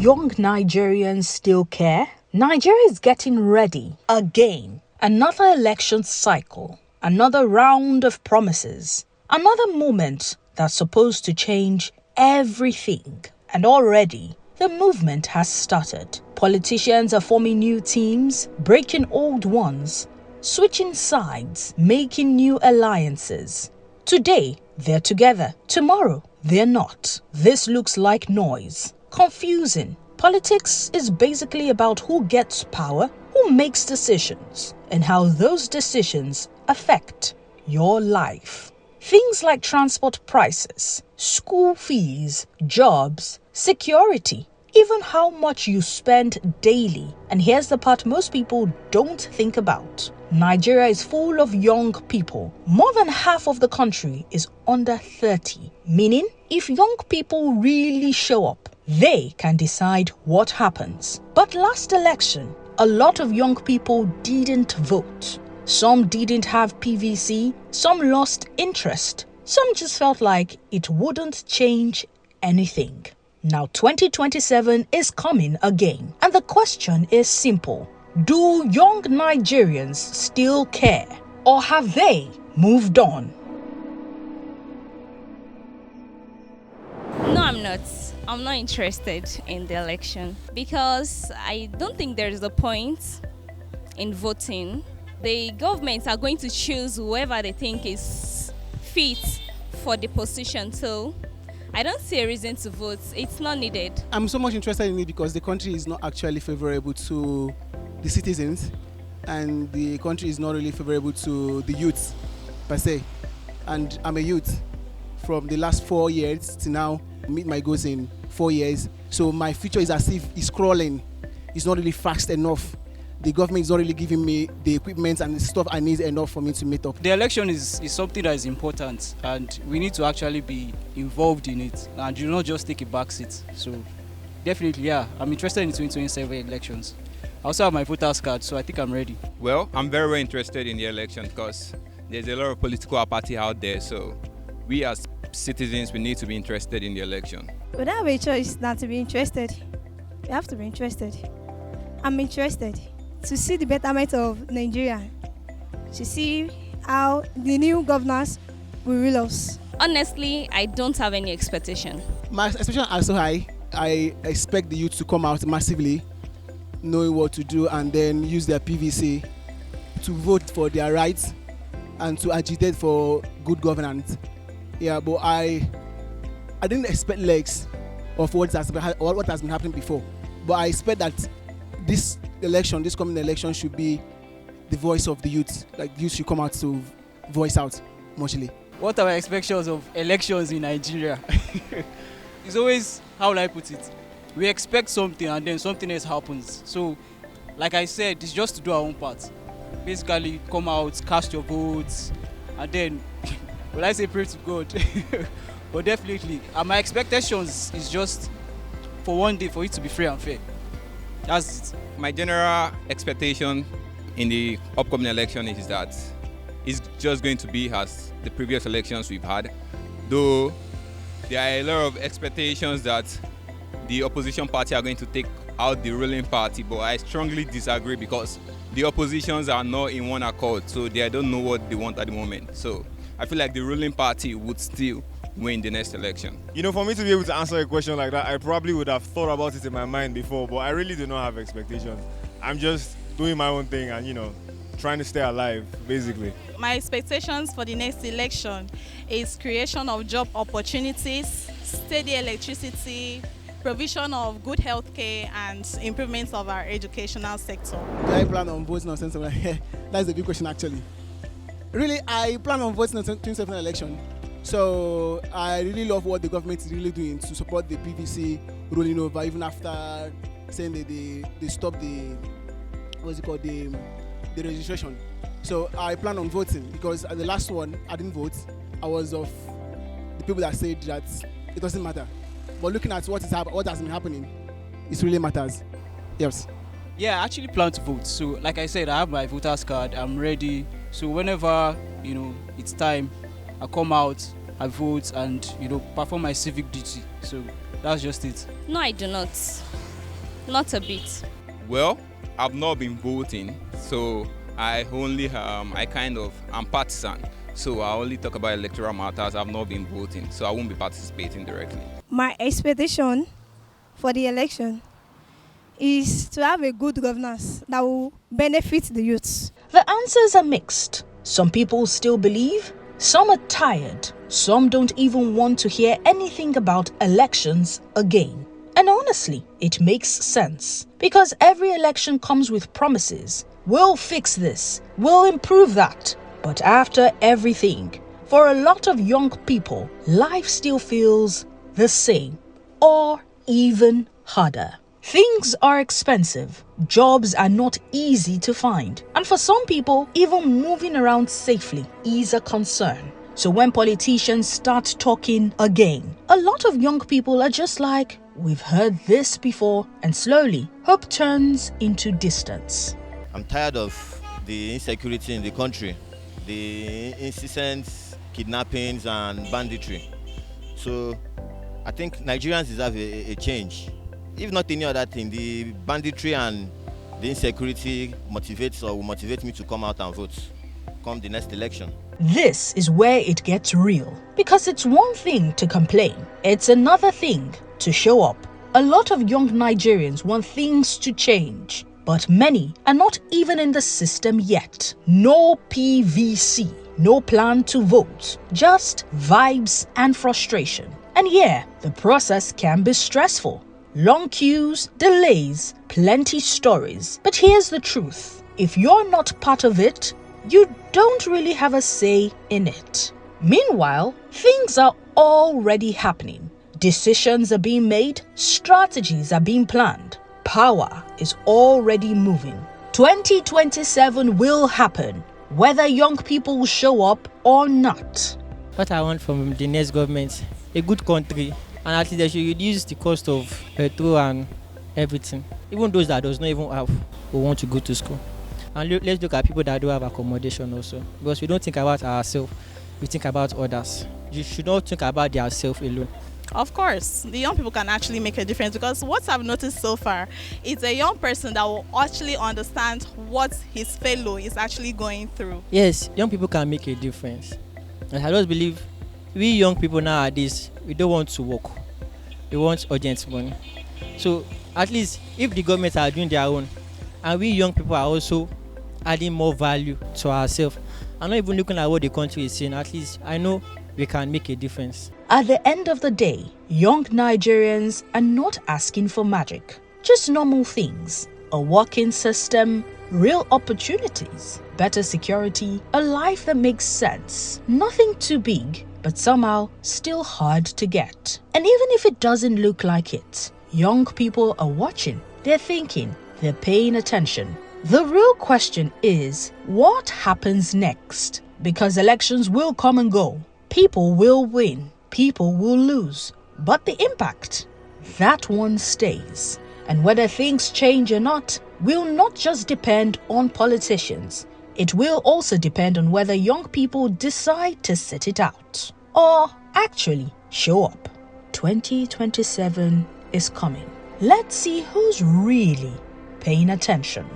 young Nigerians still care? Nigeria is getting ready again. Another election cycle, another round of promises, another moment that's supposed to change everything. And already, the movement has started. Politicians are forming new teams, breaking old ones, switching sides, making new alliances. Today, they're together. Tomorrow, they're not. This looks like noise. Confusing. Politics is basically about who gets power, who makes decisions, and how those decisions affect your life. Things like transport prices, school fees, jobs, security, even how much you spend daily. And here's the part most people don't think about. Nigeria is full of young people. More than half of the country is under 30, meaning if young people really show up, they can decide what happens. But last election, a lot of young people didn't vote. Some didn't have PVC, some lost interest, some just felt like it wouldn't change anything. Now 2027 is coming again, and the question is simple. Do young Nigerians still care, or have they moved on? No, I'm not. I'm not interested in the election because I don't think there is a point in voting. The governments are going to choose whoever they think is fit for the position. So I don't see a reason to vote. It's not needed. I'm so much interested in it because the country is not actually favorable to the citizens, and the country is not really favorable to the youth per se. And I'm a youth from the last 4 years to now meet my goals in 4 years. So my future is as if it's crawling. It's not really fast enough. The government is not really giving me the equipment and the stuff I need enough for me to meet up. The election is something that is important, and we need to actually be involved in it and do not just take a back seat. So definitely, yeah, I'm interested in 2027 elections. I also have my voter's card, so I think I'm ready. Well, I'm very, very interested in the election because there's a lot of political apathy out there. So we as citizens, we need to be interested in the election. We don't have a choice not to be interested. We have to be interested. I'm interested to see the betterment of Nigeria, to see how the new governors will rule us. Honestly, I don't have any expectation. My expectations are so high. I expect the youth to come out massively, knowing what to do, and then use their PVC to vote for their rights and to agitate for good governance. Yeah, but I didn't expect legs of what has been happening before. But I expect that this coming election should be the voice of the youth. Like, youth should come out to voice out muchly. What are my expectations of elections in Nigeria? It's always, how will I put it? We expect something and then something else happens. So, like I said, it's just to do our own part. Basically, come out, cast your votes, and then, will I say pray to God? But definitely, my expectations is just for one day for it to be free and fair. That's it. My general expectation in the upcoming election is that it's just going to be as the previous elections we've had, though there are a lot of expectations that the opposition party are going to take out the ruling party, but I strongly disagree because the oppositions are not in one accord, so they don't know what they want at the moment. So I feel like the ruling party would still win the next election. You know, for me to be able to answer a question like that, I probably would have thought about it in my mind before, but I really do not have expectations. I'm just doing my own thing and, trying to stay alive, basically. My expectations for the next election is creation of job opportunities, steady electricity, provision of good health care, and improvements of our educational sector. Do I plan on voting on 2027? That's a good question, actually. Really, I plan on voting on 2027 election. So I really love what the government is really doing to support the PVC rolling over, even after saying that they stopped the registration. So I plan on voting because at the last one I didn't vote. I was of the people that said that it doesn't matter. But looking at what has been happening, it really matters. Yes. Yeah, I actually plan to vote. So like I said, I have my voter's card. I'm ready. So whenever it's time, I come out, I vote, and perform my civic duty. So that's just it. No, I do not. Not a bit. Well, I've not been voting, so I only I'm partisan. So I only talk about electoral matters. I've not been voting, so I won't be participating directly. My expectation for the election is to have a good governance that will benefit the youths. The answers are mixed. Some people still believe, some are tired, some don't even want to hear anything about elections again. And honestly, it makes sense because every election comes with promises. We'll fix this, we'll improve that. But after everything, for a lot of young people, life still feels the same or even harder. Things are expensive, jobs are not easy to find, and for some people, even moving around safely is a concern. So when politicians start talking again, a lot of young people are just like, we've heard this before, and slowly, hope turns into distance. I'm tired of the insecurity in the country, the incessant kidnappings and banditry. So I think Nigerians deserve a change. If not any other thing, the banditry and the insecurity will motivate me to come out and vote come the next election. This is where it gets real, because it's one thing to complain, it's another thing to show up. A lot of young Nigerians want things to change, but many are not even in the system yet. No PVC, no plan to vote, just vibes and frustration. And yeah, the process can be stressful. Long queues, delays, plenty stories. But here's the truth. If you're not part of it, you don't really have a say in it. Meanwhile, things are already happening. Decisions are being made, strategies are being planned. Power is already moving. 2027 will happen, whether young people will show up or not. What I want from the next government, a good country, and at least they should reduce the cost of petrol and everything. Even those that does not even have who want to go to school. And let's look at people that don't have accommodation also, because we don't think about ourselves, we think about others. You should not think about yourself alone. Of course, the young people can actually make a difference, because what I've noticed so far is a young person that will actually understand what his fellow is actually going through. Yes, young people can make a difference. And I just believe we young people nowadays, we don't want to work. We want urgent money. So at least if the government are doing their own, and we young people are also adding more value to ourselves, I'm not even looking at what the country is saying, at least I know we can make a difference. At the end of the day, young Nigerians are not asking for magic, just normal things. A working system, real opportunities, better security, a life that makes sense. Nothing too big, but somehow still hard to get. And even if it doesn't look like it, young people are watching, they're thinking, they're paying attention. The real question is, what happens next? Because elections will come and go. People will win, people will lose, but the impact, that one stays. And whether things change or not, will not just depend on politicians. It will also depend on whether young people decide to sit it out or actually show up. 2027 is coming. Let's see who's really paying attention.